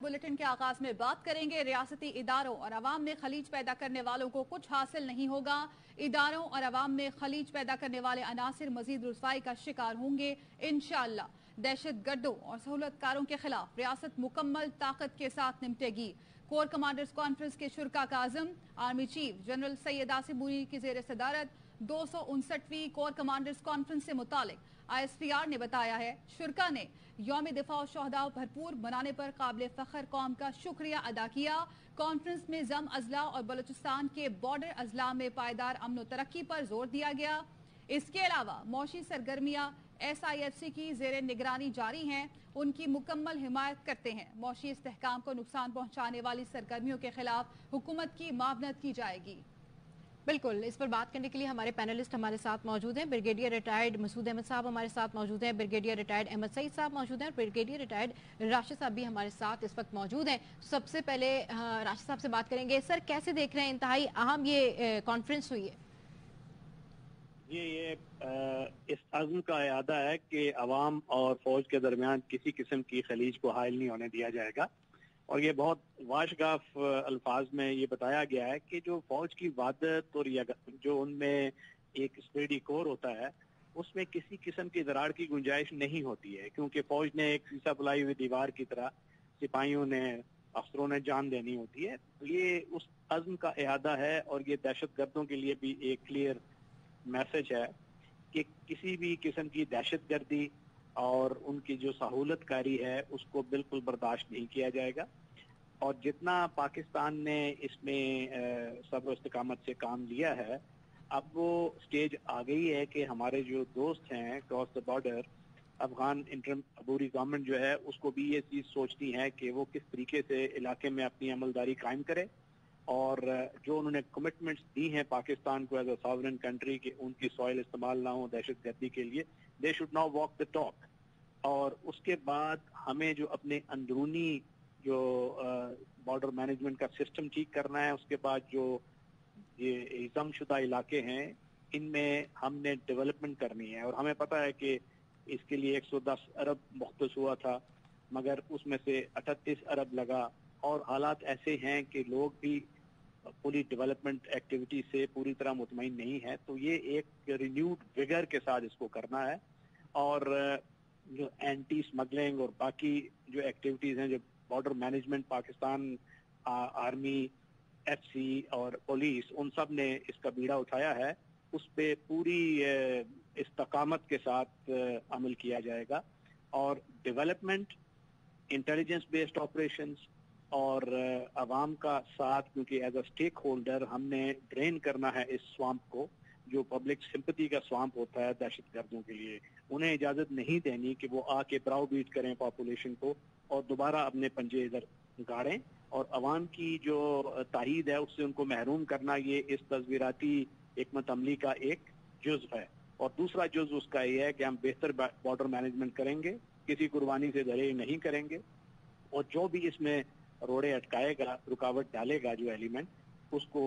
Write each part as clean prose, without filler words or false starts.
Bulletin के आगाज में बात करेंगे रियासती इदारों और अवाम में खलीज पैदा करने वालों को कुछ हासिल नहीं होगा। इदारों और अवाम में खलीज पैदा करने वाले अनासिर मजीद रुसवाई का शिकार होंगे इंशाअल्लाह। दहशत गर्दों और सहूलतकारों के खिलाफ रियासत मुकम्मल ताकत के साथ निपटेगी। कोर कमांडर्स कॉन्फ्रेंस के शुरा का आजम army chief general Syed Asim Munir की जेर सदारत 259वीं कोर कमांडर्स कॉन्फ्रेंस से मुतालिक ISPR ने बताया है, शुरा ने यौम दिफा और शोहदा भरपूर मनाने पर काबिल फख्र कौम का शुक्रिया अदा किया। कॉन्फ्रेंस में जम अजला और बलूचिस्तान के बॉर्डर अजला में पायदार अमन व तरक्की पर जोर दिया गया। इसके अलावा मौशी सरगर्मियां SIFC की जेर निगरानी जारी हैं, उनकी मुकम्मल हिमायत करते हैं। मौशी इस्तेहकाम को नुकसान पहुंचाने वाली सरगर्मियों के खिलाफ हुकूमत की मावनत की जाएगी। बिल्कुल, इस पर बात करने के लिए हमारे पैनलिस्ट हमारे साथ मौजूद हैं। ब्रिगेडियर रिटायर्ड मसूद अहमद साहब हमारे साथ मौजूद हैं, ब्रिगेडियर रिटायर्ड अहमद सईद साहब मौजूद हैं और ब्रिगेडियर रिटायर्ड राशिद साहब भी हमारे साथ इस वक्त मौजूद हैं। सबसे पहले राशिद साहब से बात करेंगे। सर, कैसे देख रहे हैं, इंतहाई अहम ये कॉन्फ्रेंस हुई है? ये इस अज़्म का इरादा है कि अवाम और फौज के दरमियान किसी किस्म की खलीज को हायल नहीं होने दिया जाएगा। और ये बहुत वाशगाफ अल्फाज में ये बताया गया है कि जो फौज की वादत और जो उनमें एक स्टेडी कोर होता है उसमें किसी किस्म की दरार की गुंजाइश नहीं होती है, क्योंकि फौज ने एक शीशा बुलाई हुई दीवार की तरह सिपाहियों ने अफसरों ने जान देनी होती है। तो ये उस अज़्म का इरादा है और ये दहशत गर्दों के लिए भी एक क्लियर मैसेज है कि किसी भी किस्म की दहशत गर्दी और उनकी जो सहूलतकारी है उसको बिल्कुल बर्दाश्त नहीं किया जाएगा। और जितना पाकिस्तान ने इसमें सब्र इस्तिकामत से काम लिया है, अब वो स्टेज आ गई है कि हमारे जो दोस्त हैं cross the border, Afghan interim अबूरी गवर्नमेंट जो है उसको भी ये चीज़ सोचती है कि वो किस तरीके से इलाके में अपनी अमलदारी कायम करे। और जो उन्होंने कमिटमेंट्स दी हैं पाकिस्तान को एज अ सॉवरेन कंट्री कि उनकी सॉइल इस्तेमाल ना हो दहशत गर्दी के लिए, they should now walk the talk. और उसके बाद हमें जो अपने अंदरूनी जो बॉर्डर मैनेजमेंट का सिस्टम ठीक करना है, उसके बाद जो ये जमशुदा इलाके हैं इनमें हमने डेवलपमेंट करनी है। और हमें पता है कि इसके लिए 110 अरब मुख्तस हुआ था, मगर उसमें से 38 अरब लगा। और हालात ऐसे हैं कि लोग भी पूरी डेवलपमेंट एक्टिविटी से पूरी तरह मुतमईन नहीं है। तो ये एक रिन्यूड विगर के साथ इसको करना है। और जो एंटी स्मगलिंग और बाकी जो एक्टिविटीज हैं, जो border management Pakistan army FC और पुलिस उन सब ने इसका बीड़ा उठाया है, उस पे पूरी इस्तकामत के साथ अमल किया जाएगा। और डेवलपमेंट, इंटेलिजेंस बेस्ड ऑपरेशंस और अवाम का साथ, क्योंकि एज अ स्टेक होल्डर हमने ड्रेन करना है इस स्वाम्प को, जो पब्लिक सिंपैथी का स्वाम्प होता है दहशत गर्दों के लिए। उन्हें इजाजत नहीं देनी कि वो आके ब्राउ बीट करें पॉपुलेशन को और दोबारा अपने पंजे इधर गाड़ें। और अवाम की जो ताहीद है उससे उनको महरूम करना, ये इस तस्वीराती हिकमत अमली का एक जुज़ है। और दूसरा जुज़ उसका ये है कि हम बेहतर बॉर्डर मैनेजमेंट करेंगे, किसी कुर्बानी से दरेर नहीं करेंगे। और जो भी इसमें रोड़े अटकाएगा, रुकावट डालेगा जो एलिमेंट, उसको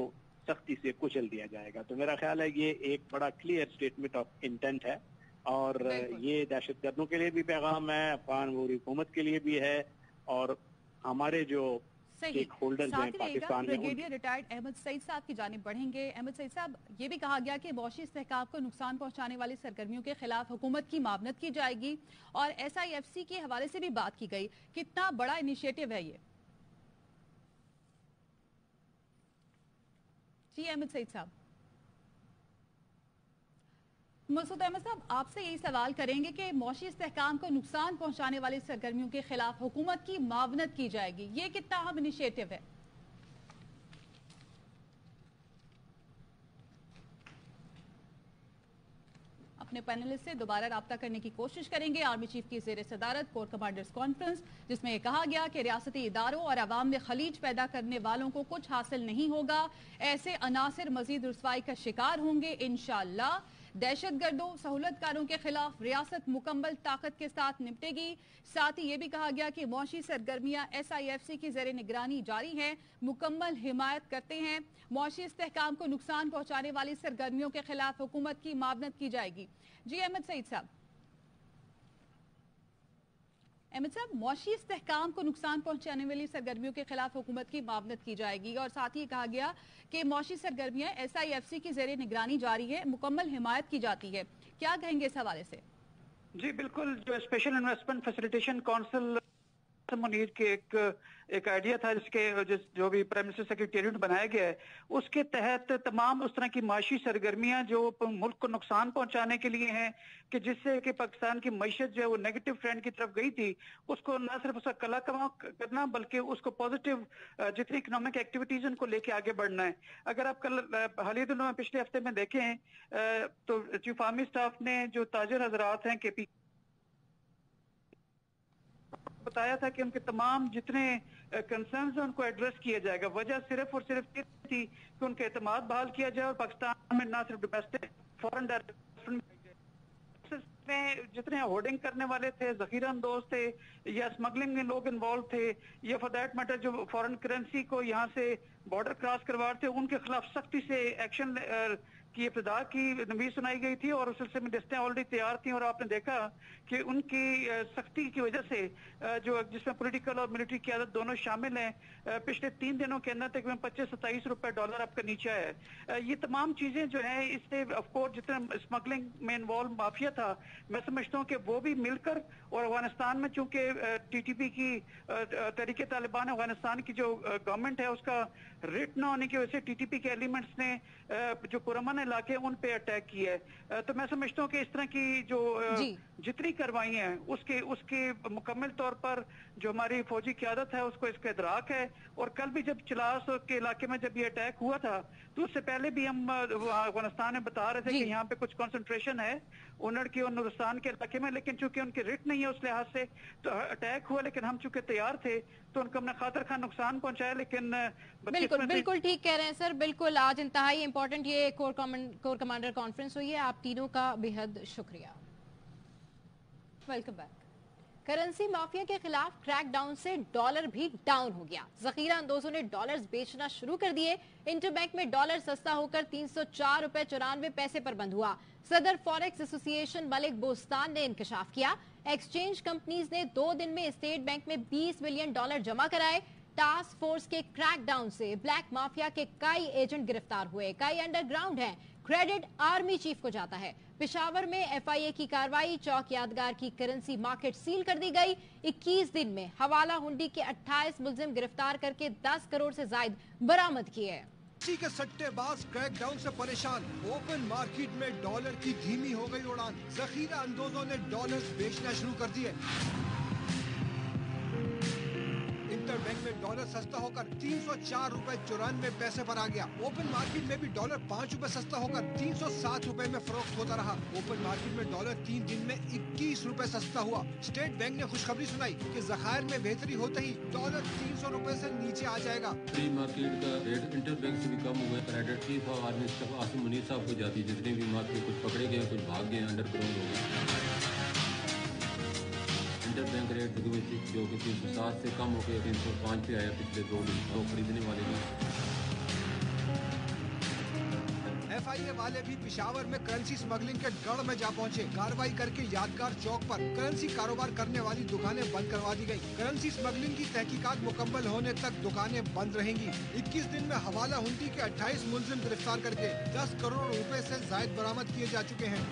सख्ती से कुचल दिया जाएगा। तो मेरा ख्याल है ये एक बड़ा क्लियर स्टेटमेंट ऑफ इंटेंट है। और ये दहशत गर्दों के लिए भी पैगाम है, अफगान हुकूमत के लिए भी है, और हमारे जो स्टेक होल्डर्स हैं पाकिस्तान में। ब्रिगेडियर रिटायर्ड अहमद सईद साहब की जानिब बढ़ेंगे। अहमद सईद साहब, ये भी कहा गया कि मौशी इस्तेहकाम को नुकसान पहुंचाने वाली सरगर्मियों के खिलाफ हुकूमत की मावनत की जाएगी और SIFC के हवाले से भी बात की गई। कितना बड़ा इनिशिएटिव है ये? जी अहमद सईद साहब। मसूद अहमद साहब, आपसे यही सवाल करेंगे कि मौशी इस्तेहकाम को नुकसान पहुंचाने वाली सरगर्मियों के खिलाफ हुकूमत की मावनत की जाएगी, ये कितना अहम इनिशिएटिव है? अपने पैनलिस्ट से दोबारा राब्ता करने की कोशिश करेंगे। आर्मी चीफ की जेर सदारत कोर कमांडर्स कॉन्फ्रेंस, जिसमें यह कहा गया कि रियासती इदारों और अवाम में खलीज पैदा करने वालों को कुछ हासिल नहीं होगा। ऐसे अनासिर मजीद रुसवाई का शिकार होंगे इंशाअल्लाह। दहशत गर्दों सहूलतकारों के खिलाफ रियासत मुकम्मल ताकत के साथ निपटेगी। साथ ही यह भी कहा गया कि मौशी सरगर्मियां SIFC की जेर निगरानी जारी है, मुकम्मल हिमायत करते हैं। मौशी इस्तेहकाम को नुकसान पहुंचाने वाली सरगर्मियों के खिलाफ हुकूमत की मावनत की जाएगी। जी अहमद सईद साहब। अहमद साहब, मौशी इस्तेहकाम को नुकसान पहुंचाने वाली सरगर्मियों के खिलाफ हुकूमत की मामनत की जाएगी और साथ ही कहा गया कि मौशी सरगर्मियां SIFC की जेर निगरानी जारी है, मुकम्मल हिमायत की जाती है। क्या कहेंगे इस हवाले से? जी बिल्कुल, जो special investment facilitation council Munir के एक आइडिया था जो भी प्राइम मिनिस्टर सेक्रेटेरिएट बनाया गया है, उसके तहत तमाम उस तरह की माशी सरगर्मियां जो मुल्क को नुकसान पहुंचाने के लिए हैं, कि जिससे कि पाकिस्तान की मईशत जो है वो नेगेटिव ट्रेंड की तरफ गई थी, उसको न सिर्फ उसका कला कमा करना बल्कि उसको पॉजिटिव जितनी इकोनॉमिक एक्टिविटीज उनको लेके आगे बढ़ना है। अगर आप कल हालिया दिनों में पिछले हफ्ते में देखें तो चीफ आर्मी स्टाफ ने जो ताजिर हजरात हैं KP बताया था कि उनके तमाम जितने कंसर्न्स हैं उनको एड्रेस किया जाएगा। वजह सिर्फ और सिर्फ ये थी कि उनका एतमाद बहाल किया जाए और पाकिस्तान में ना सिर्फ डोमेस्टिक फॉरेन डायरेक्ट में जितने होर्डिंग करने वाले थे, जखीरा अंदोज थे या स्मगलिंग में लोग इन्वॉल्व थे या फॉर दैट मैटर जो फॉरेन करेंसी को यहाँ से बॉर्डर क्रॉस करवा थे, उनके खिलाफ सख्ती से एक्शन की इब्तिदा की नवीज सुनाई गई थी और उस सिलसिले में लिस्टें ऑलरेडी तैयार थी। और आपने देखा कि उनकी सख्ती की वजह से जो जिसमें पॉलिटिकल और मिलिट्री क़यादत दोनों शामिल हैं, पिछले 3 दिनों के अंदर तकरीबन 25-27 रुपए डॉलर आपका नीचे है। ये तमाम चीजें जो है, इससे ऑफकोर्स जितना स्मगलिंग में इन्वॉल्व माफिया था, मैं समझता हूँ कि वो भी मिलकर, और अफगानिस्तान में चूंकि TTP की तहरीक तालिबान अफगानिस्तान की जो गवर्नमेंट है उसका रिट न होने की वजह से TTP के एलिमेंट्स ने जो पुरअमन इलाके उन पे अटैक किया है। तो मैं समझता हूँ कि इस तरह की जो जितनी कार्रवाई है उसके मुकम्मल तौर पर जो हमारी फौजी क़यादत है उसको इसका इदराक है। और कल भी जब चिलास के इलाके में जब ये अटैक हुआ था तो उससे पहले भी हम अफगानिस्तान में बता रहे थे कि यहाँ पे कुछ कंसंट्रेशन है उन्नड़ की और नुरस्तान के इलाके में, लेकिन चूंकि उनके रिट नहीं है उस लिहाज से तो अटैक हुआ, लेकिन हम चूंकि तैयार थे तो उनको हमने खातर खा नुकसान पहुंचाया। लेकिन बिल्कुल ठीक कह रहे हैं सर, बिल्कुल। आज इंतहाई इंपॉर्टेंट ये कोर कमांडर कॉन्फ्रेंस हुई है। आप तीनों का बेहद शुक्रिया। Welcome back. करेंसी माफिया के खिलाफ क्रैक डाउन से डॉलर भी डाउन हो गया। जखीरा अंदोजों ने डॉलर्स बेचना शुरू कर दिए। इंटरबैंक में डॉलर सस्ता होकर 304 रुपए 94 पैसे पर बंद हुआ। सदर फॉरेक्स एसोसिएशन मलिक बोस्तान ने इंकशाफ किया। एक्सचेंज कंपनीज ने 2 दिन में स्टेट बैंक में $20 बिलियन जमा कराए। टास्क फोर्स के क्रैकडाउन से ब्लैक माफिया के कई एजेंट गिरफ्तार हुए, कई अंडरग्राउंड हैं। क्रेडिट आर्मी चीफ को जाता है। पेशावर में FIA की कार्रवाई, चौक यादगार की करेंसी मार्केट सील कर दी गई। 21 दिन में हवाला हुंडी के 28 मुलजिम गिरफ्तार करके 10 करोड़ से ज्यादा बरामद किए। इसी के सट्टेबाज क्रैकडाउन से परेशान। ओपन मार्केट में डॉलर की धीमी हो गई उड़ान। जखीरा अंदोजों ने डॉलर्स बेचना शुरू कर दिए। इंटरबैंक में डॉलर सस्ता होकर 304 रुपए 94 पैसे पर आ गया। ओपन मार्केट में भी डॉलर 5 रुपए सस्ता होकर 307 रुपए में फरोख्त होता रहा। ओपन मार्केट में डॉलर 3 दिन में 21 रुपए सस्ता हुआ। स्टेट बैंक ने खुशखबरी सुनाई कि ज़खायर में बेहतरी होते ही डॉलर 300 रुपए से नीचे आ जाएगा। प्री मार्केट का रेट इंटरबैंक से भी कम हुआ है। क्रेडिट चीफ और आर्मी स्टाफ आसिम मुनीर साहब को जाती, जितने भी मार्केट कुछ पकड़े गए कुछ भाग गए, अंडरग्राउंड हो गए। इंटरबैंक रेट जो कि 307 से कम होकर 305 पे आया पिछले 2 दिन। तो खरीदने वाले भी FIA वाले भी पिशावर में करेंसी स्मगलिंग के गढ़ में जा पहुंचे। कार्रवाई करके यादगार चौक पर करेंसी कारोबार करने वाली दुकानें बंद करवा दी गयी। करेंसी स्मगलिंग की तहकीकात मुकम्मल होने तक दुकानें बंद रहेंगी। 21 दिन में हवाला हुंडी के 28 मुलजिम गिरफ्तार करके 10 करोड़ रुपए से ज्यादा बरामद किए जा चुके हैं।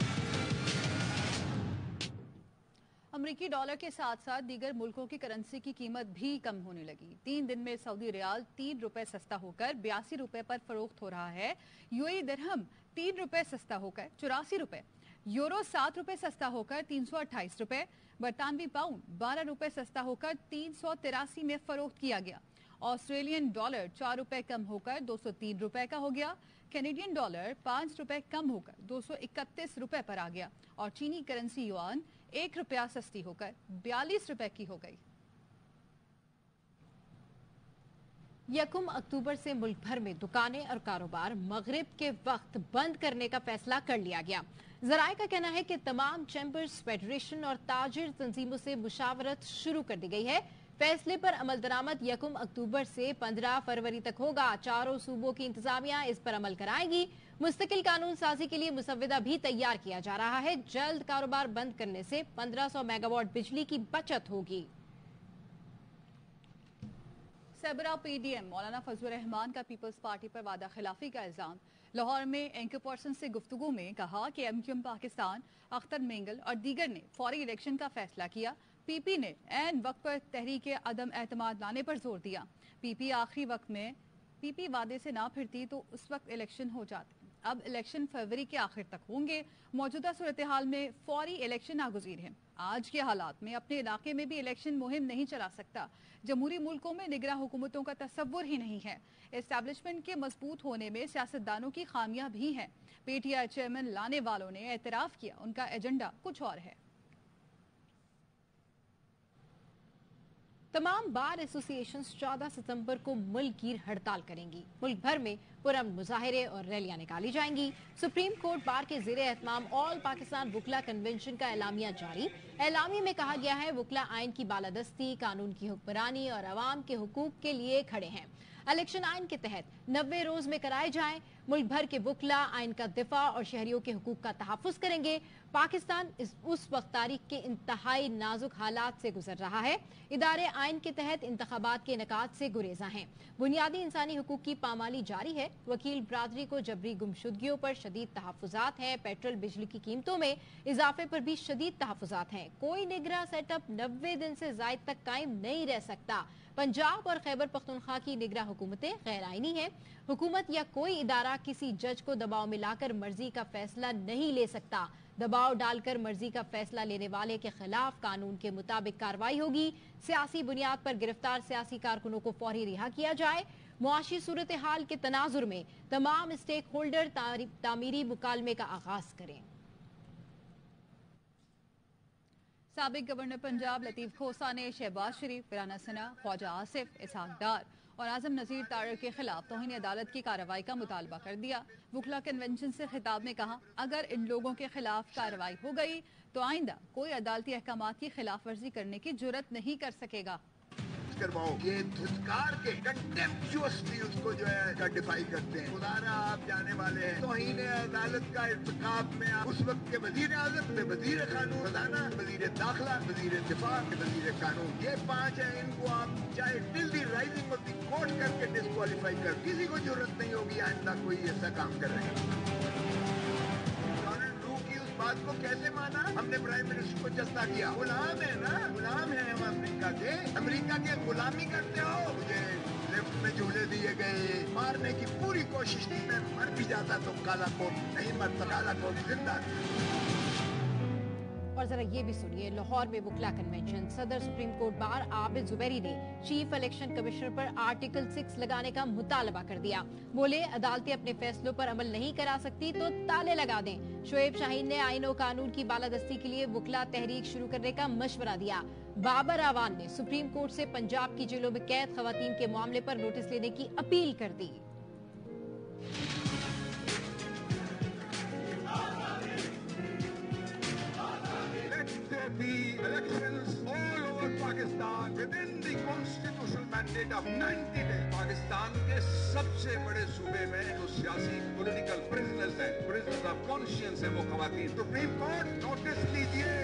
अमरीकी डॉलर के साथ साथ दीगर मुल्कों की करेंसी की कीमत भी कम होने लगी। 3 दिन में सऊदी रियाल 3 रुपए सस्ता होकर 82 रुपए पर फरोख्त हो रहा है। UAE दिरहम 3 रुपए सस्ता होकर 84 रुपए, यूरो 7 रुपए सस्ता होकर 328 रुपए, बरतानवी पाउंड 12 रुपए सस्ता होकर 383 में फरोख्त किया गया। ऑस्ट्रेलियन डॉलर 4 रुपए कम होकर 203 रुपए का हो गया। कैनेडियन डॉलर 5 रुपए कम होकर 231 रुपए पर आ गया और चीनी करेंसी युआन 1 रुपया सस्ती होकर 42 रुपए की हो गई। 1 अक्टूबर से मुल्क भर में दुकानें और कारोबार मगरिब के वक्त बंद करने का फैसला कर लिया गया। जराए का कहना है कि तमाम चैम्बर्स, फेडरेशन और ताजिर तंजीमों से मुशावरत शुरू कर दी गई है। फैसले पर अमल दरामद 1 अक्टूबर से 15 फरवरी तक होगा। चारों सूबों की इंतजामिया इस पर अमल कराएगी। मुस्तकिल कानून साजी के लिए मुसव्विदा भी तैयार किया जा रहा है। जल्द कारोबार बंद करने से 1500 मेगावाट बिजली की बचत होगी। सबरा पीडीएम मौलाना फजलुर रहमान का पीपल्स पार्टी पर वादा खिलाफी का इल्जाम। लाहौर में एंकर पर्सन से गुफ्तगू में कहा कि एमक्यूएम पाकिस्तान, अख्तर मेंगल और दीगर ने फौरी इलेक्शन का फैसला किया। पीपी ने ऐन वक्त पर तहरीक अदम एतमाद लाने पर जोर दिया। पीपी आखिरी वक्त में पीपी वादे से ना फिरती तो उस वक्त इलेक्शन हो जाते। अब इलेक्शन फरवरी के आखिर तक होंगे। मौजूदा सूरत हाल में फौरी इलेक्शन नागुज़ीर है। आज के हालात में अपने इलाके में भी इलेक्शन मुहिम नहीं चला सकता। जमहूरी मुल्कों में निगरां हुकूमतों का तस्वुर ही नहीं है। एस्टैब्लिशमेंट के मजबूत होने में सियासतदानों की खामियां भी हैं। पीटीआई चेयरमैन लाने वालों ने एतराफ किया उनका एजेंडा कुछ और है। तमाम बार एसोसिएशंस 14 सितंबर को मुल्क की हड़ताल करेंगी। मुल्क भर में पुरअमन मुजाहिरे और रैलियां निकाली जाएंगी। सुप्रीम कोर्ट बार के ज़ेरे एहतमाम ऑल पाकिस्तान वुकला कन्वेंशन का एलामिया जारी। एलामी में कहा गया है वुकला आइन की बालादस्ती, कानून की हुक्मरानी और अवाम के हुकूक के लिए खड़े हैं। इलेक्शन आइन के तहत 90 रोज में कराए जाएं। मुल्क भर के वुकला आइन का दिफा और शहरियों के हुकूक का तहफ़्फ़ुज़ करेंगे। पाकिस्तान उस वक्त तारीख के इंतहाई नाजुक हालात से गुजर रहा है। इदारे आइन के तहत इंतखाबात के इनेकाद से गुरेजा हैं। बुनियादी इंसानी हुकूक की पामाली जारी है। वकील बरादरी को जबरी गुमशुदगियों पर शदीद तहफ़्फ़ुज़ात हैं। पेट्रोल बिजली की कीमतों में इजाफे पर भी शदीद तहफ़्फ़ुज़ात हैं। कोई निगरां सेटअप 90 दिन से ज़ायद तक कायम नहीं रह सकता। पंजाब और खैबर पख्तूनख्वा की निगरां हुकूमतें गैर आईनी हैं। हुकूमत या कोई इदारा किसी जज को दबाव में लाकर मर्जी का फैसला नहीं ले सकता। दबाव डालकर मर्जी का फैसला लेने वाले के खिलाफ कानून के मुताबिक कार्रवाई होगी। सियासी बुनियाद पर गिरफ्तार सियासी कारकुनों को फौरी रिहा किया जाए। मुआशी सूरत हाल के तनाजुर में तमाम स्टेक होल्डर तामीरी मुकालमे का आगाज करें। साबिक गवर्नर पंजाब लतीफ खोसा ने शहबाज शरीफ, राना सना, ख्वाजा आसिफ, इसहाक डार और आजम नजीर तारड़ के खिलाफ तौहीन अदालत की कार्रवाई का मुतालबा कर दिया। वुकला कन्वेंशन से खिताब में कहा, अगर इन लोगों के खिलाफ कार्रवाई हो गई तो आइंदा कोई अदालती अहकामात की खिलाफ वर्जी करने की जुर्रत नहीं कर सकेगा। करवाओ ये धुतकार के कंटेम्पचुअसली उसको जो है का डिफाई करते हैं। खुदारा आप जाने वाले हैं तौहीन अदालत का इर्तिकाब में आप उस वक्त के वजीर आजम में वजीर कानून खजाना, वजीर दाखिला, वजीर दिफा, वजीर कानून, ये 5 है। इनको आप चाहे till the rising of the court करके डिस्क्वालीफाई कर, किसी को जरूरत नहीं होगी आइंदा कोई ऐसा काम कर रहे हैं। बात को कैसे माना? हमने प्राइम मिनिस्टर को जस्ता किया। गुलाम है ना, गुलाम है हम अमेरिका के। अमेरिका के गुलामी करते हो। मुझे लिफ्ट में झूले दिए गए, मारने की पूरी कोशिश की। मैं मर भी जाता तो काला कोट नहीं मरता, काला कोट जिंदा। और जरा ये भी सुनिए, लाहौर में वुकला कन्वेंशन। सदर supreme court bar Abid Zubairi ने चीफ इलेक्शन कमिश्नर पर आर्टिकल 6 लगाने का मुतालबा कर दिया। बोले अदालतें अपने फैसलों पर अमल नहीं करा सकती तो ताले लगा दें। शोएब शाहीन ने आईन और कानून की बालादस्ती के लिए वुकला तहरीक शुरू करने का मशवरा दिया। बाबर आवान ने सुप्रीम कोर्ट से पंजाब की जेलों में कैद खवातीन के मामले पर नोटिस लेने की अपील कर दी। The elections all over Pakistan within the constitutional mandate of 90 days. Pakistan के सबसे बड़े सूबे में जो सियासी पॉलिटिकल प्रिजनर्स हैं, प्रिजनर्स ऑफ कॉन्शियंस हैं, वो खवातीन। सुप्रीम कोर्ट नोटिस लीजिए।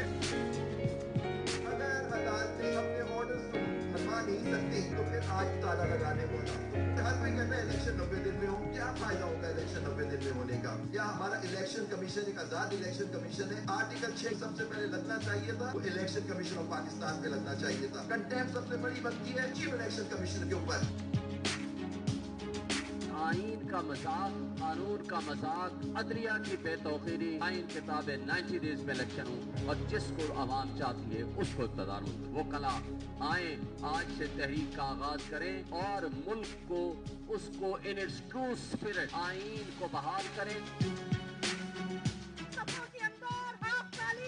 अगर अदालतें अपने ऑर्डर्स को फरमा नहीं सकती तो फिर आज ताला लगाने बोला। हर कोई कहता है इलेक्शन 90 दिन में हो, क्या फायदा होगा इलेक्शन 90 दिन में होने का? या हमारा इलेक्शन कमीशन एक आजाद इलेक्शन कमीशन है। आर्टिकल 6 सबसे पहले लगना चाहिए था, वो इलेक्शन कमीशन ऑफ पाकिस्तान पे लगना चाहिए था। कंटेम्प्ट सबसे बड़ी बनती है चीफ इलेक्शन कमीशन के ऊपर। आइन का मजाक, कानून का मजाक, अदलिया की बेतौकीरी, आइन किताबे 90 डेज में इलेक्शन हो और जिसको आवाम चाहती है उसको इक़्तिदार हो। वो कला आए, आज से तहरीक का आगाज करें और मुल्क को उसको इन इट्स ट्रू स्पिरिट आइन को बहाल करें।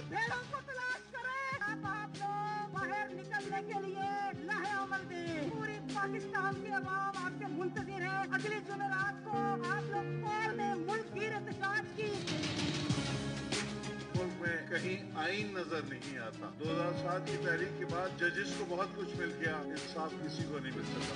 भेड़ों को तलाश करें। अब आप लोग बाहर निकलने के लिए लहे अमल दें। पूरी पाकिस्तान की आवाम आपके मुंतज़िर है। अगली जुमेरात को आप लोग पोल में मुल्क की एहतजाज की। मुल्क में कहीं आइन नजर नहीं आता। 2007 की तहरीक के बाद जजेस को बहुत कुछ मिल गया, इंसाफ किसी को नहीं मिल सका।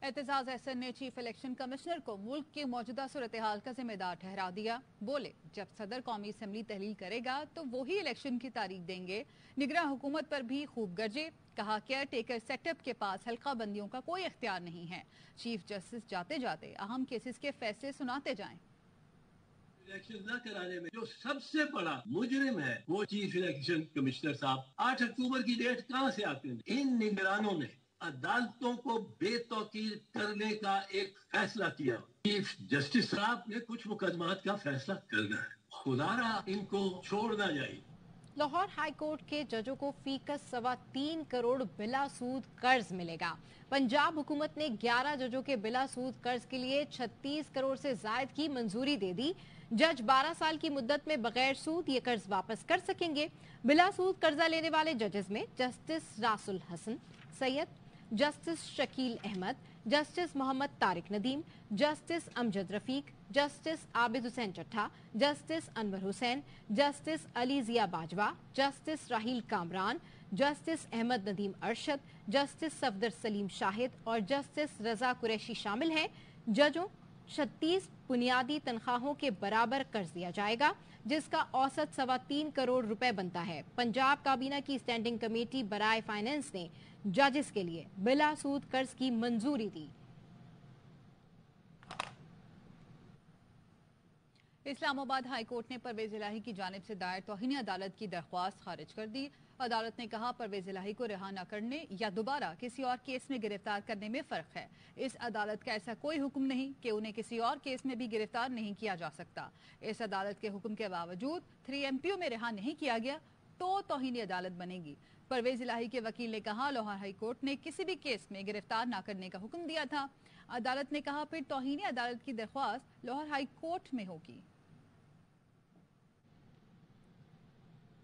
एतजाज एहसन ने चीफ इलेक्शन कमिश्नर को मुल्क की मौजूदा सूरत हाल का जिम्मेदार ठहरा दिया। बोले, जब सदर कौमी असम्बली तहलील करेगा तो वही इलेक्शन की तारीख देंगे। निगरान हुकूमत पर भी खूब गरजे। कहा, केयर टेकर सेटअप के पास हल्का बंदियों का कोई इख्तियार नहीं है। चीफ जस्टिस जाते जाते अहम केसेस के फैसले सुनाते जाएं। इलेक्शन न कराने में जो सबसे बड़ा मुजरिम है वो चीफ इलेक्शन कमिश्नर साहब। 8 अक्टूबर की डेट कहाँ से आती है? इन निगरानों ने अदालतों को बेतौकीर करने का एक फैसला किया। चीफ जस्टिस साहब ने कुछ मुकदमात का फैसला करना है, खुदारा इनको छोड़ना चाहिए। लाहौर हाई कोर्ट के जजों को फीकस 3.25 करोड़ बिला सूद कर्ज मिलेगा। पंजाब हुकूमत ने 11 जजों के बिला सूद कर्ज के लिए 36 करोड़ से जायद की मंजूरी दे दी। जज 12 साल की मुद्दत में बगैर सूद ये कर्ज वापस कर सकेंगे। बिला सूद कर्जा लेने वाले जजेस में justice Rasool Hasan Syed, justice Shakeel Ahmed, justice Muhammad Tariq Nadeem, justice Amjad Rafiq, justice Abid Hussain Chattha, justice Anwar Hussain, justice Ali Zia Bajwa, justice Raheel Kamran, justice Ahmed Nadeem Arshad, justice Safdar Saleem Shahid और जस्टिस रजा कुरैशी शामिल हैं। जजों 36 बुनियादी तनख्वाहों के बराबर कर्ज दिया जाएगा, जिसका औसत 3.25 करोड़ रुपए बनता है। पंजाब काबीना की स्टैंडिंग कमेटी बराए फाइनेंस ने जजेस के लिए बिला सूद कर्ज की मंजूरी दी। इस्लामाबाद हाई कोर्ट ने परवेज इलाही की जानिब से दायर तौहीन अदालत की दरख्वास्त खारिज कर दी। अदालत ने कहा, परवेज इलाही को रिहा न करने या दोबारा किसी और केस में गिरफ्तार करने में फर्क है। इस अदालत का ऐसा कोई हुक्म नहीं कि उन्हें किसी और केस में भी गिरफ्तार नहीं किया जा सकता। इस अदालत के हुक्म के बावजूद 3 MPO में रिहा नहीं किया गया तो तौहीन अदालत बनेगी। परवेज इलाही के वकील ने कहा, लाहौर हाई कोर्ट ने किसी भी केस में गिरफ्तार न करने का हुक्म दिया था। अदालत ने कहा, फिर तौहीन अदालत की दरख्वास्त लाहौर हाई कोर्ट में होगी।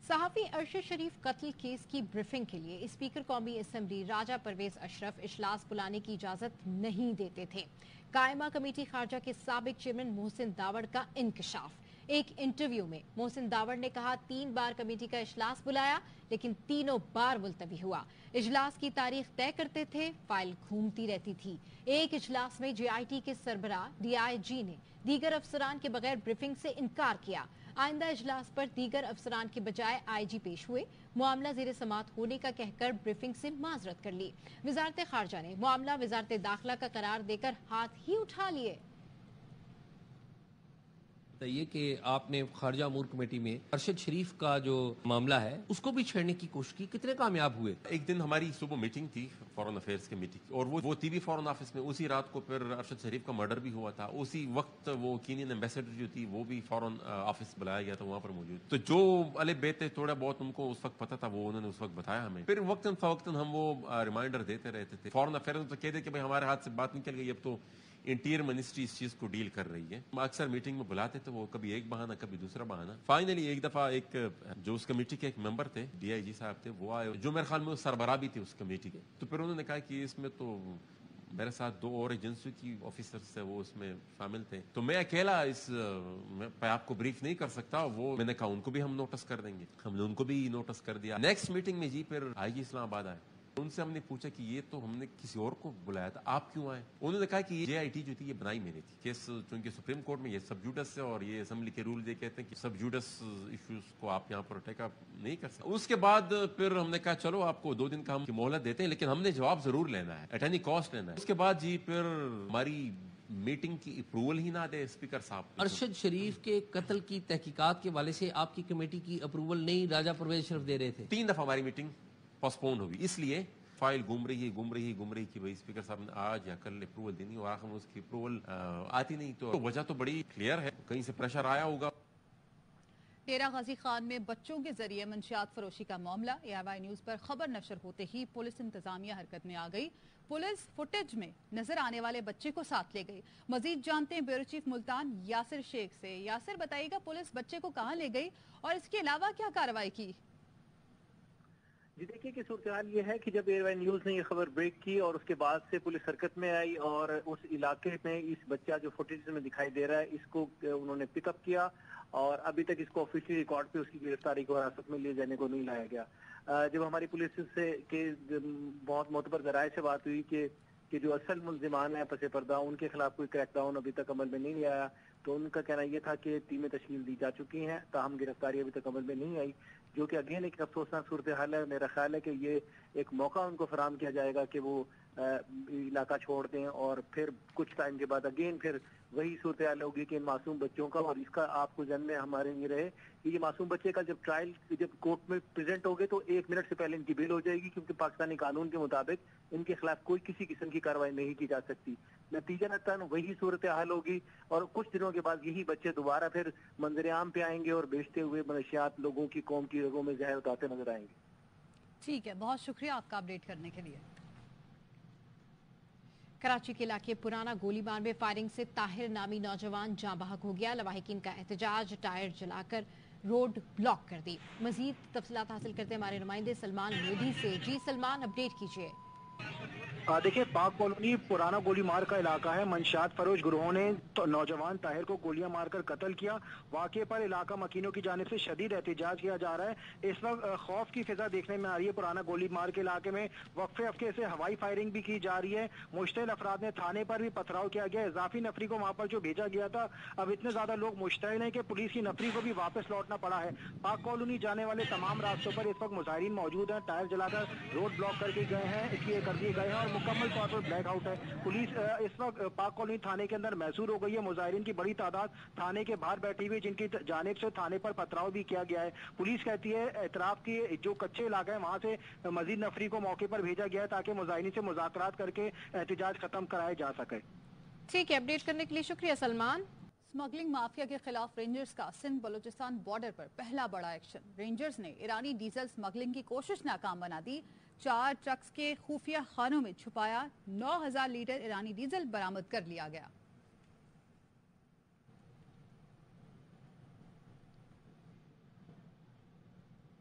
सहाफी अरशद शरीफ कत्ल केस की ब्रीफिंग के लिए स्पीकर कौमी असम्बली राजा परवेज अशरफ इजलास बुलाने की इजाजत नहीं देते थे। कायमा कमेटी खारजा के साबिक चेयरमैन मोहसिन दावड़ का इंकशाफ। एक इंटरव्यू में मोहसिन दावड़ ने कहा, 3 बार कमेटी का इजलास बुलाया लेकिन तीनों बार मुलतवी हुआ। इजलास की तारीख तय करते थे, फाइल घूमती रहती थी। एक इजलास में JIT के सरबराह DIG ने दीगर अफसरान के बगैर ब्रीफिंग से इनकार किया। आइंदा इजलास पर दीगर अफसरान के बजाय IG पेश हुए। मामला ज़ेर समात होने का कहकर ब्रीफिंग से माजरत कर ली। वजारत खारजा ने मामला वजारत दाखिला का करार देकर हाथ ही उठा लिए। ये कि आपने खारजा अमूर कमेटी में अरशद शरीफ का जो मामला है उसको भी छेड़ने की कोशिश की, कितने कामयाब हुए? एक दिन हमारी सुबह मीटिंग थी फॉरेन अफेयर्स कमेटी की, और वो TV फॉरेन ऑफिस में उसी रात को फिर अरशद शरीफ का मर्डर भी हुआ था। उसी वक्त वो कीनियन एम्बेसडर जो थी वो भी फॉरेन ऑफिस बुलाया गया था, वहाँ पर मौजूद। तो जो अले बेते थोड़ा बहुत उनको उस वक्त पता था वो उन्होंने उस वक्त बताया हमें। फिर वक्तन फवक्तन हम वो रिमाइंडर देते रहते थे। फॉरेन अफेयर्स में तो कहते कि भाई हमारे हाथ से बात निकल गई, अब तो इंटीरियर मिनिस्ट्री इस चीज को डील कर रही है। अक्सर मीटिंग में बुलाते थे वो, कभी एक बहाना कभी दूसरा बहाना। फाइनली एक दफा एक जो उस कमेटी के एक मेंबर थे, DIG साहब थे, वो आए, जो मेरे ख्याल में सरबराह भी थे उस कमेटी के। तो फिर उन्होंने कहा कि इसमें तो मेरे साथ 2 और एजेंसी की ऑफिसर्स थे, वो उसमें शामिल थे, तो मैं अकेला इस पे आपको ब्रीफ नहीं कर सकता। वो मैंने कहा उनको भी हम नोटिस कर देंगे। हमने उनको भी नोटिस कर दिया। नेक्स्ट मीटिंग में जी फिर IG इस्लामाबाद आए। उनसे हमने पूछा कि ये तो हमने किसी और को बुलाया था, आप क्यों आए? उन्होंने कहा कि ये JIT जो थी ये बनाई मैंने थी। केस चूंकि सुप्रीम कोर्ट में ये सब जुडिस है और ये असेंबली के रूल ये कहते हैं कि सब जुडिस इश्यूज को आप यहाँ पर टेक अप नहीं कर सकते। उसके बाद फिर हमने कहा चलो आपको 2 दिन का हम मोहलत देते हैं, लेकिन हमने जवाब जरूर लेना है, एट एनी कॉस्ट लेना है। उसके बाद जी फिर हमारी मीटिंग की अप्रूवल ही ना दे स्पीकर साहब। अरशद शरीफ के कत्ल की तहकीकात के वाले से आपकी कमेटी की अप्रूवल नहीं राजा परवेज अशरफ दे रहे थे। 3 दफा हमारी मीटिंग पोस्टपोन हुई, इसलिए फाइल घूम रही कि भाई स्पीकर साहब ने आज या कल अप्रूवल देनी, और आखिर में उसकी अप्रूवल आती नहीं। तो वजह तो बड़ी क्लियर है, कहीं से प्रेशर आया होगा। डेरा गाजी खान में बच्चों के जरिए मंशियात फरोशी का मामला। ARY न्यूज पर खबर नशर होते ही पुलिस इंतजामिया हरकत में आ गई। पुलिस फुटेज में नजर आने वाले बच्चे को साथ ले गई। मजीद जानते हैं ब्यूरो चीफ मुल्तान यासिर शेख से। यासिर, बताइएगा पुलिस बच्चे को कहाँ ले गई और इसके अलावा क्या कार्रवाई की? جی دیکھیے کہ صورتحال یہ ہے کہ جب ایئر وائن نیوز نے یہ خبر بریک کی اور اس کے بعد سے پولیس حرکت میں آئی اور اس علاقے میں اس بچہ جو فوٹیج میں دکھائی دے رہا ہے اس کو انہوں نے پک اپ کیا اور ابھی تک اس کو آفیشلی ریکارڈ پہ اس کی گرفتاری کو حراست میں لیے جانے کو نہیں لایا گیا۔ جب ہماری پولیس سے کہ بہت معتبر ذرائع سے بات ہوئی کہ جو اصل ملزمان ہیں پس پردہ ان کے خلاف کوئی کریک ڈاؤن ابھی تک عمل میں نہیں آیا، تو ان کا کہنا یہ تھا کہ ٹیمیں تشکیل دی جا چکی ہیں تاہم گرفتاری ابھی تک عمل میں نہیں آئی، جو کہ اگین ایک افسوسناک صورتحال ہے۔ میرا خیال ہے کہ یہ ایک موقع ان کو فراہم کیا جائے گا کہ وہ علاقہ چھوڑ دیں اور پھر کچھ ٹائم کے بعد اگین پھر وہی صورتحال ہوگی کہ ان معصوم بچوں کا، اور اس کا آپ کو ذہن میں ہمارے یہ رہے کہ یہ معصوم بچے کا جب ٹرائل جب کورٹ میں پریزنٹ ہوگے تو 1 منٹ سے پہلے ان کی بیل ہو جائے گی، کیونکہ پاکستانی قانون کے مطابق ان کے خلاف کوئی کسی قسم کی کارروائی نہیں کی جا سکتی۔ نتیجہ نتاً وہی صورتحال ہوگی اور کچھ دنوں کے بعد یہی بچے دوبارہ پھر منظر عام پہ آئیں گے اور بیچتے ہوئے منشیات لوگوں کی قوم کی رگوں میں زہر اتارتے نظر آئیں گے۔ ٹھیک ہے، بہت شکریہ آپ کا اپڈیٹ کرنے کے لیے۔ کراچی کے علاقے پرانا گولی بار میں فائرنگ سے طاہر نامی نوجوان جاں بحق ہو گیا۔ لواحقین کا احتجاج، ٹائر جلا کر روڈ بلاک کر دی۔ مزید تفصیلات حاصل کرتے ہمارے نمائندے سلمان لودھی سے۔ جی سلمان، اپڈیٹ کیجیے۔ دیکھیں، پاک کالونی پرانا گولی مار کا علاقہ ہے۔ منشیات فروش گروہوں نے نوجوان طاہر کو گولیاں مار کر قتل کیا۔ واقعے پر علاقہ مکینوں کی جانب سے شدید احتجاج کیا جا رہا ہے۔ اس وقت خوف کی فضا دیکھنے میں آ رہی ہے۔ پرانا گولی مار کے علاقے میں وقفے سے ہوائی فائرنگ بھی کی جا رہی ہے۔ مشتعل افراد نے تھانے پر بھی پتھراؤ کیا گیا۔ اضافی نفری کو وہاں پر جو بھیجا گیا تھا، اب اتنے زیادہ لوگ مشتعل ہیں کہ پولیس کی نفری کو بھی واپس لوٹنا پڑا ہے۔ پاک کالونی جانے والے تمام راستوں پر اس وقت مظاہرین موجود ہیں۔ ٹائر جلا کر روڈ بلاک کر دیے گئے ہیں اور مکمل طور پر بلیک آؤٹ ہے۔ پولیس اس وقت پاک کالونی تھانے کے اندر محصور ہو گئی ہے۔ مظاہرین کی بڑی تعداد تھانے کے باہر بیٹھی ہوئی، جن کی جانب سے تھانے پر پتھراؤ بھی کیا گیا ہے۔ پولیس کہتی ہے اطراف کی جو کچے علاقے ہیں وہاں سے مزید نفری کو موقع پر بھیجا گیا ہے تاکہ مظاہرین سے مذاکرات کر کے احتجاج ختم کرایا جا سکے۔ ٹھیک ہے، اپڈیٹ کرنے کے لیے شکریہ سلمان۔ اسمگلنگ مافیا کے خلاف رینجرز کا سندھ بلوچستان بارڈر پر پہلا بڑا ایکشن۔ رینجرز نے ایرانی ڈیزل اسمگلنگ کی کوشش ناکام بنا دی۔ 4 ٹرکس کے خفیہ خانوں میں چھپایا 9000 لیٹر ایرانی ڈیزل برآمد کر لیا گیا۔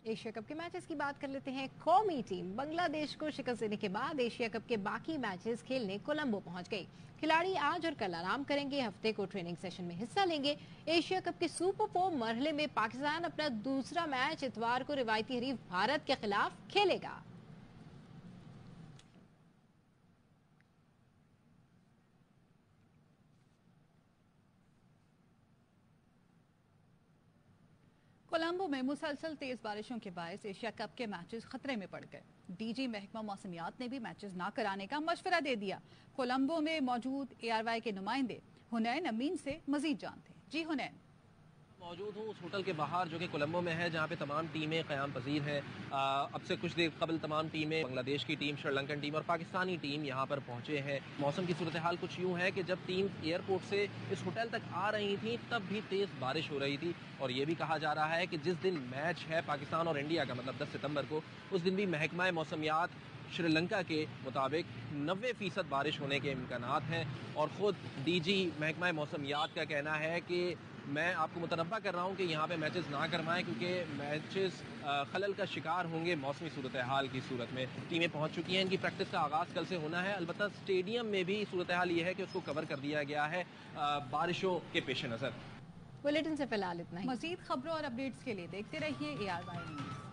ایشیا کپ کے میچز کی بات کر لیتے ہیں۔ قومی ٹیم بنگلہ دیش کو شکست دینے کے بعد ایشیا کپ کے باقی میچز کھیلنے کولمبو پہنچ گئی۔ کھلاڑی آج اور کل آرام کریں گے، ہفتے کو ٹریننگ سیشن میں حصہ لیں گے۔ ایشیا کپ کے سپر 4 مرحلے میں پاکستان اپنا دوسرا میچ اتوار کو روایتی حریف بھارت کے خلاف کھیلے گا۔ کولمبو میں مسلسل تیز بارشوں کے باعث ایشیا کپ کے میچز خطرے میں پڑ گئے۔ ڈی جی محکمہ موسمیات نے بھی میچز نہ کرانے کا مشورہ دے دیا۔ کولمبو میں موجود ARY کے نمائندے حنین امین سے مزید جانتے ہیں۔ جی حنین۔ موجود ہوں اس ہوٹل کے باہر جو کہ کولمبو میں ہے، جہاں پہ تمام ٹیمیں قیام پذیر ہیں۔ اب سے کچھ دیر قبل تمام ٹیمیں، بنگلہ دیش کی ٹیم، شری لنکن ٹیم اور پاکستانی ٹیم یہاں پر پہنچے ہیں۔ موسم کی صورتحال کچھ یوں ہے کہ جب ٹیم ایئرپورٹ سے اس ہوٹل تک آ رہی تھیں تب بھی تیز بارش ہو رہی تھی، اور یہ بھی کہا جا رہا ہے کہ جس دن میچ ہے پاکستان اور انڈیا کا، مطلب 10 ستمبر کو، اس دن بھی محکمہ موسمیات شری لنکا کے مطابق 90% بارش ہونے کے امکانات ہیں۔ اور خود ڈی جی محکمہ موسمیات کا کہنا ہے کہ میں آپ کو متنبہ کر رہا ہوں کہ یہاں پہ میچز نہ کروائیں، کیونکہ میچز خلل کا شکار ہوں گے موسمی صورتحال کی صورت میں۔ ٹیمیں پہنچ چکی ہیں، ان کی پریکٹس کا آغاز کل سے ہونا ہے۔ البتہ اسٹیڈیم میں بھی صورتحال یہ ہے کہ اس کو کور کر دیا گیا ہے بارشوں کے پیش نظر۔ بلیٹن سے فی الحال اتنا ہی۔ مزید خبروں اور اپڈیٹس کے لیے دیکھتے رہیے ARY نیوز۔